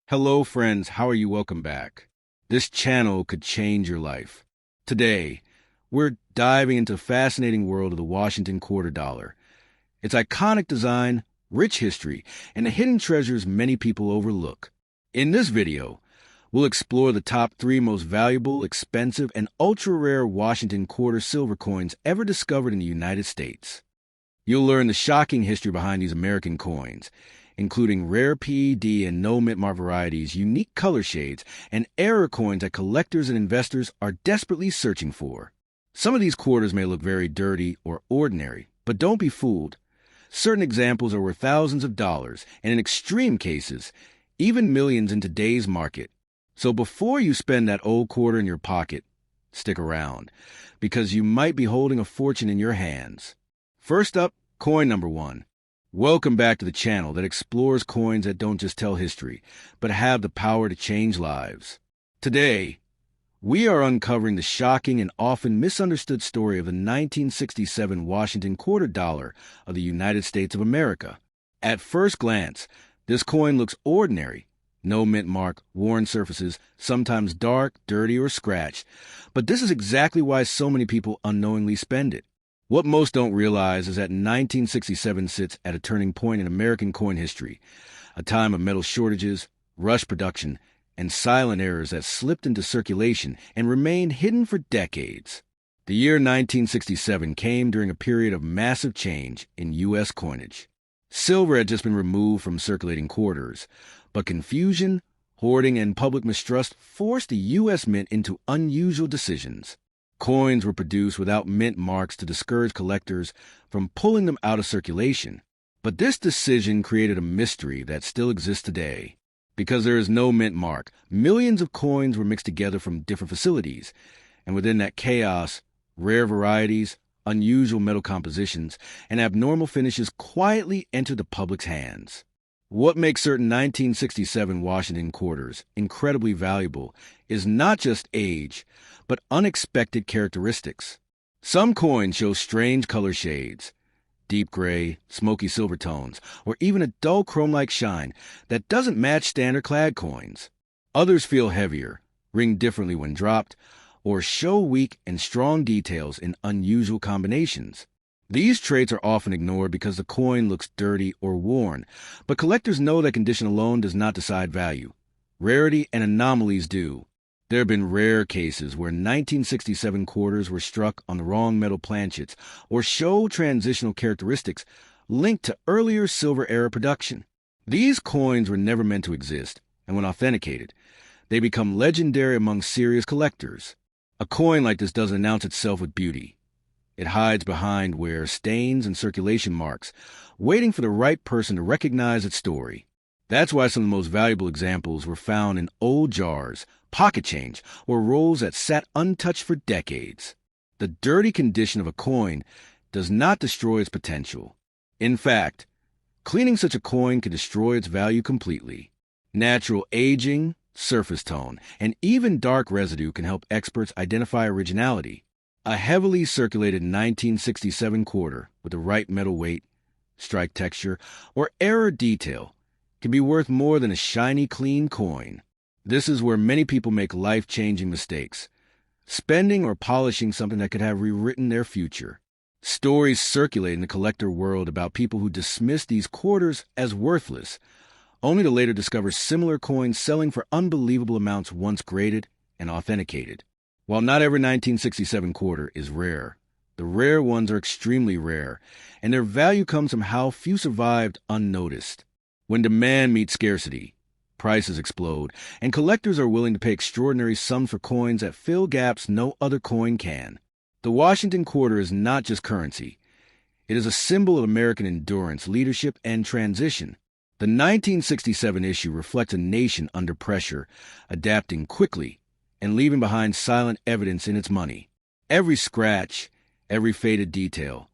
Hello, friends. How are you? Welcome back. This channel could change your life. Today, we're diving into the fascinating world of the Washington quarter dollar. Its iconic design, rich history, and the hidden treasures many people overlook. In this video, we'll explore the top 3 most valuable, expensive, and ultra-rare Washington quarter silver coins ever discovered in the United States. You'll learn the shocking history behind these American coins, including rare PED and no mint mark varieties, unique color shades, and error coins that collectors and investors are desperately searching for. Some of these quarters may look very dirty or ordinary, but don't be fooled. Certain examples are worth thousands of dollars, and in extreme cases, even millions in today's market. So before you spend that old quarter in your pocket, stick around, because you might be holding a fortune in your hands. First up, coin number 1. Welcome back to the channel that explores coins that don't just tell history, but have the power to change lives. Today, we are uncovering the shocking and often misunderstood story of the 1967 Washington quarter dollar of the United States of America. At first glance, this coin looks ordinary. No mint mark, worn surfaces, sometimes dark, dirty, or scratched. But this is exactly why so many people unknowingly spend it. What most don't realize is that 1967 sits at a turning point in American coin history, a time of metal shortages, rush production, and silent errors that slipped into circulation and remained hidden for decades. The year 1967 came during a period of massive change in U.S. coinage. Silver had just been removed from circulating quarters, but confusion, hoarding, and public mistrust forced the U.S. Mint into unusual decisions. Coins were produced without mint marks to discourage collectors from pulling them out of circulation. But this decision created a mystery that still exists today. Because there is no mint mark, millions of coins were mixed together from different facilities, and within that chaos, rare varieties, unusual metal compositions, and abnormal finishes quietly entered the public's hands. What makes certain 1967 Washington quarters incredibly valuable is not just age, but unexpected characteristics. Some coins show strange color shades, deep gray, smoky silver tones, or even a dull chrome-like shine that doesn't match standard clad coins. Others feel heavier, ring differently when dropped, or show weak and strong details in unusual combinations. These traits are often ignored because the coin looks dirty or worn, but collectors know that condition alone does not decide value. Rarity and anomalies do. There have been rare cases where 1967 quarters were struck on the wrong metal planchets or show transitional characteristics linked to earlier silver era production. These coins were never meant to exist, and when authenticated, they become legendary among serious collectors. A coin like this doesn't announce itself with beauty. It hides behind wear stains and circulation marks, waiting for the right person to recognize its story. That's why some of the most valuable examples were found in old jars, pocket change, or rolls that sat untouched for decades. The dirty condition of a coin does not destroy its potential. In fact, cleaning such a coin can destroy its value completely. Natural aging, surface tone, and even dark residue can help experts identify originality. A heavily circulated 1967 quarter with the right metal weight, strike texture, or error detail can be worth more than a shiny, clean coin. This is where many people make life-changing mistakes, spending or polishing something that could have rewritten their future. Stories circulate in the collector world about people who dismiss these quarters as worthless, only to later discover similar coins selling for unbelievable amounts once graded and authenticated. While not every 1967 quarter is rare, the rare ones are extremely rare, and their value comes from how few survived unnoticed. When demand meets scarcity, prices explode, and collectors are willing to pay extraordinary sums for coins that fill gaps no other coin can. The Washington quarter is not just currency. It is a symbol of American endurance, leadership, and transition. The 1967 issue reflects a nation under pressure, adapting quickly, and leaving behind silent evidence in its money. Every scratch, every faded detail,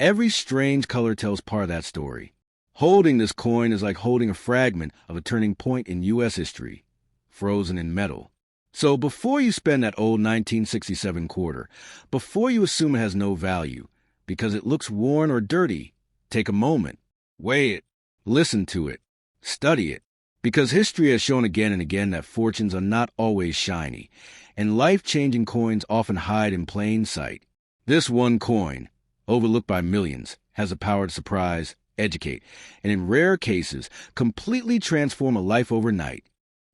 every strange color tells part of that story. Holding this coin is like holding a fragment of a turning point in U.S. history, frozen in metal. So before you spend that old 1967 quarter, before you assume it has no value, because it looks worn or dirty, take a moment, weigh it, listen to it, study it, Because history has shown again and again that fortunes are not always shiny, and life-changing coins often hide in plain sight. This one coin, overlooked by millions, has the power to surprise, educate, and in rare cases, completely transform a life overnight.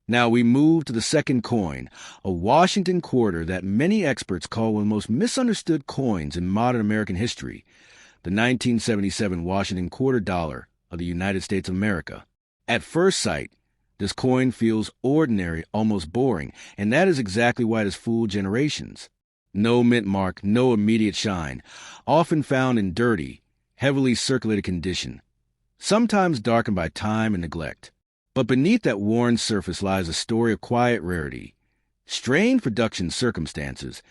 Now we move to the second coin, a Washington quarter that many experts call one of the most misunderstood coins in modern American history, the 1977 Washington quarter dollar of the United States of America. At first sight, this coin feels ordinary, almost boring, and that is exactly why it has fooled generations. No mint mark, no immediate shine, often found in dirty, heavily circulated condition, sometimes darkened by time and neglect. But beneath that worn surface lies a story of quiet rarity, strained production circumstances,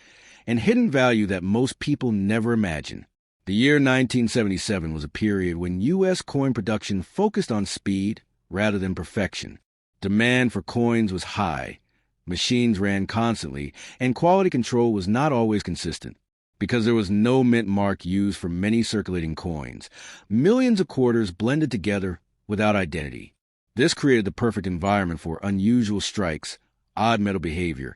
and hidden value that most people never imagine. The year 1977 was a period when U.S. coin production focused on speed rather than perfection. Demand for coins was high, machines ran constantly, and quality control was not always consistent. Because there was no mint mark used for many circulating coins, millions of quarters blended together without identity. This created the perfect environment for unusual strikes, odd metal behavior,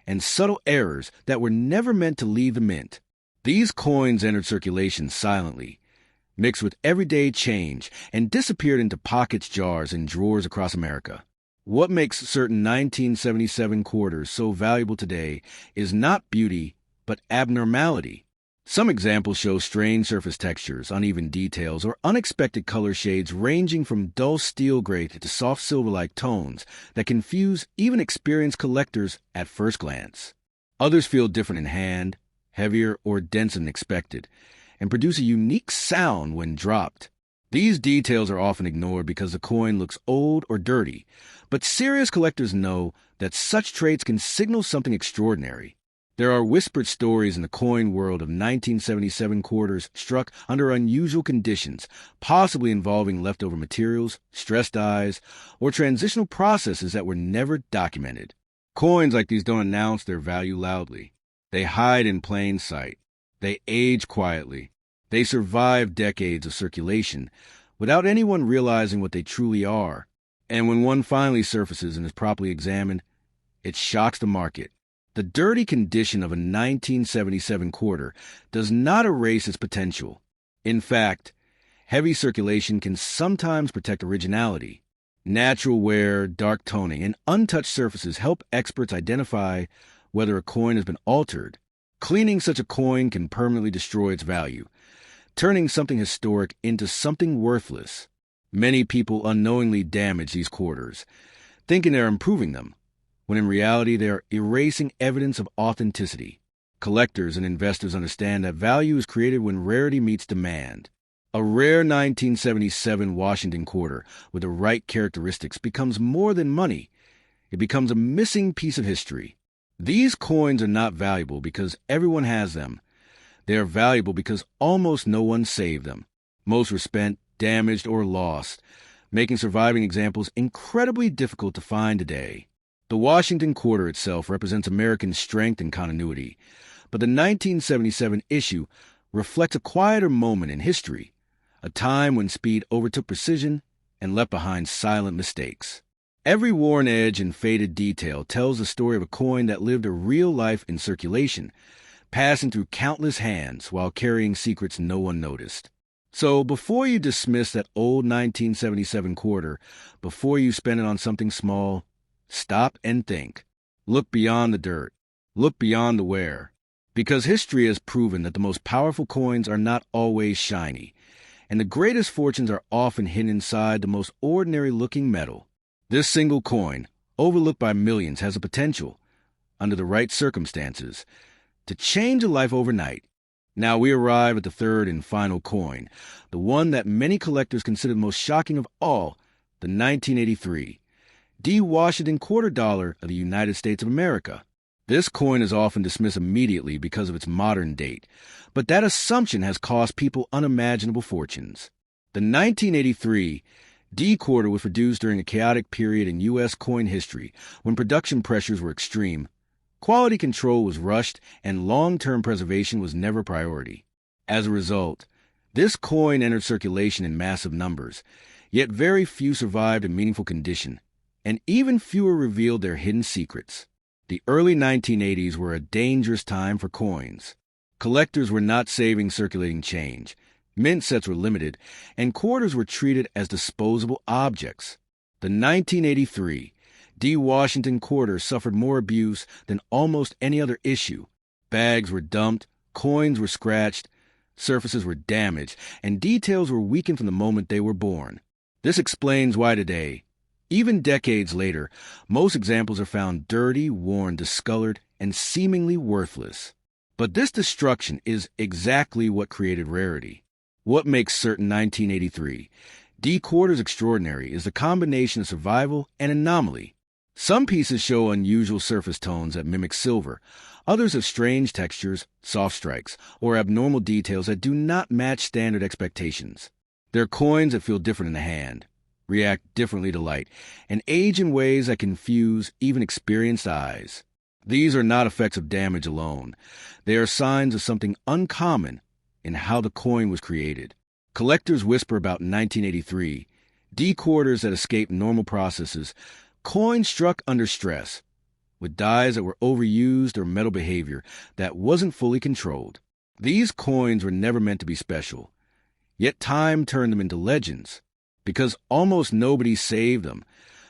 and subtle errors that were never meant to leave the mint. These coins entered circulation silently, mixed with everyday change, and disappeared into pockets, jars, and drawers across America. What makes certain 1977 quarters so valuable today is not beauty, but abnormality. Some examples show strange surface textures, uneven details, or unexpected color shades ranging from dull steel gray to soft silver-like tones that confuse even experienced collectors at first glance. Others feel different in hand, heavier or denser than expected, and produce a unique sound when dropped. These details are often ignored because the coin looks old or dirty, but serious collectors know that such traits can signal something extraordinary. There are whispered stories in the coin world of 1977 quarters struck under unusual conditions, possibly involving leftover materials, stress dyes, or transitional processes that were never documented. Coins like these don't announce their value loudly. They hide in plain sight. They age quietly. They survive decades of circulation without anyone realizing what they truly are. And when one finally surfaces and is properly examined, it shocks the market. The dirty condition of a 1977 quarter does not erase its potential. In fact, heavy circulation can sometimes protect originality. Natural wear, dark toning, and untouched surfaces help experts identify whether a coin has been altered. Cleaning such a coin can permanently destroy its value, turning something historic into something worthless. Many people unknowingly damage these quarters, thinking they're improving them, when in reality they are erasing evidence of authenticity. Collectors and investors understand that value is created when rarity meets demand. A rare 1977 Washington quarter with the right characteristics becomes more than money. It becomes a missing piece of history. These coins are not valuable because everyone has them. They are valuable because almost no one saved them. Most were spent, damaged, or lost, making surviving examples incredibly difficult to find today. The Washington quarter itself represents American strength and continuity, but the 1977 issue reflects a quieter moment in history, a time when speed overtook precision and left behind silent mistakes. Every worn edge and faded detail tells the story of a coin that lived a real life in circulation, passing through countless hands while carrying secrets no one noticed. So before you dismiss that old 1977 quarter, before you spend it on something small, stop and think. Look beyond the dirt. Look beyond the wear. Because history has proven that the most powerful coins are not always shiny, and the greatest fortunes are often hidden inside the most ordinary-looking metal. This single coin, overlooked by millions, has the potential, under the right circumstances, to change a life overnight. Now we arrive at the third and final coin, the one that many collectors consider the most shocking of all, the 1983 D. Washington quarter dollar of the United States of America. This coin is often dismissed immediately because of its modern date, but that assumption has cost people unimaginable fortunes. The 1983 D quarter was produced during a chaotic period in U.S. coin history when production pressures were extreme. Quality control was rushed, and long-term preservation was never a priority. As a result, this coin entered circulation in massive numbers, yet very few survived in meaningful condition. and even fewer revealed their hidden secrets. The early 1980s were a dangerous time for coins. Collectors were not saving circulating change. Mint sets were limited, and quarters were treated as disposable objects. The 1983 D. Washington quarter suffered more abuse than almost any other issue. Bags were dumped, coins were scratched, surfaces were damaged, and details were weakened from the moment they were born. This explains why today, even decades later, most examples are found dirty, worn, discolored, and seemingly worthless. But this destruction is exactly what created rarity. What makes certain 1983 D quarters extraordinary is the combination of survival and anomaly. Some pieces show unusual surface tones that mimic silver. Others have strange textures, soft strikes, or abnormal details that do not match standard expectations. They're coins that feel different in the hand, react differently to light, and age in ways that confuse even experienced eyes. These are not effects of damage alone. They are signs of something uncommon in how the coin was created. Collectors whisper about 1983, D quarters that escaped normal processes, coins struck under stress, with dies that were overused or metal behavior that wasn't fully controlled. These coins were never meant to be special, yet time turned them into legends. Because almost nobody saved them,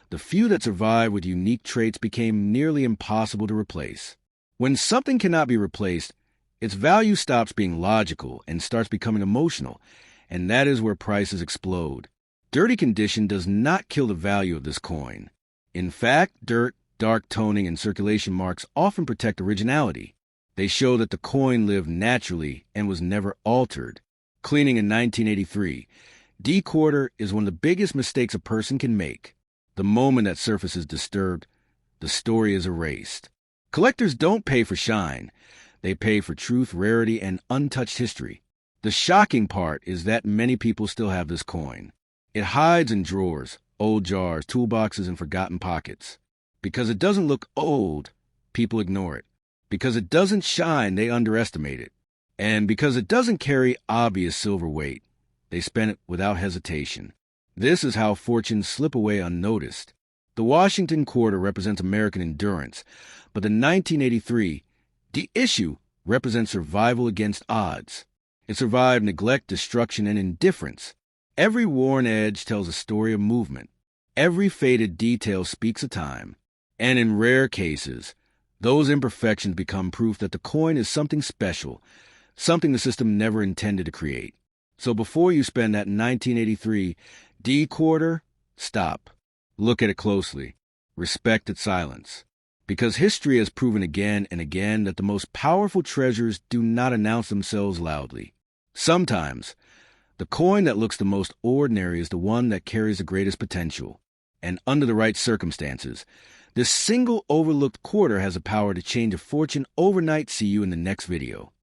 the few that survived with unique traits became nearly impossible to replace. When something cannot be replaced, its value stops being logical and starts becoming emotional, and that is where prices explode. Dirty condition does not kill the value of this coin. In fact, dirt, dark toning, and circulation marks often protect originality. They show that the coin lived naturally and was never altered. Cleaning in 1983, D quarter is one of the biggest mistakes a person can make. The moment that surface is disturbed, the story is erased. Collectors don't pay for shine. They pay for truth, rarity, and untouched history. The shocking part is that many people still have this coin. It hides in drawers, old jars, toolboxes, and forgotten pockets. Because it doesn't look old, people ignore it. Because it doesn't shine, they underestimate it. And because it doesn't carry obvious silver weight, they spend it without hesitation. This is how fortunes slip away unnoticed. The Washington quarter represents American endurance, but the 1983 D issue represents survival against odds. It survived neglect, destruction, and indifference. Every worn edge tells a story of movement. Every faded detail speaks of time. And in rare cases, those imperfections become proof that the coin is something special, something the system never intended to create. So before you spend that 1983 D quarter, stop. Look at it closely. Respect its silence. Because history has proven again and again that the most powerful treasures do not announce themselves loudly. Sometimes, the coin that looks the most ordinary is the one that carries the greatest potential. And under the right circumstances, this single overlooked quarter has the power to change a fortune overnight. See you in the next video.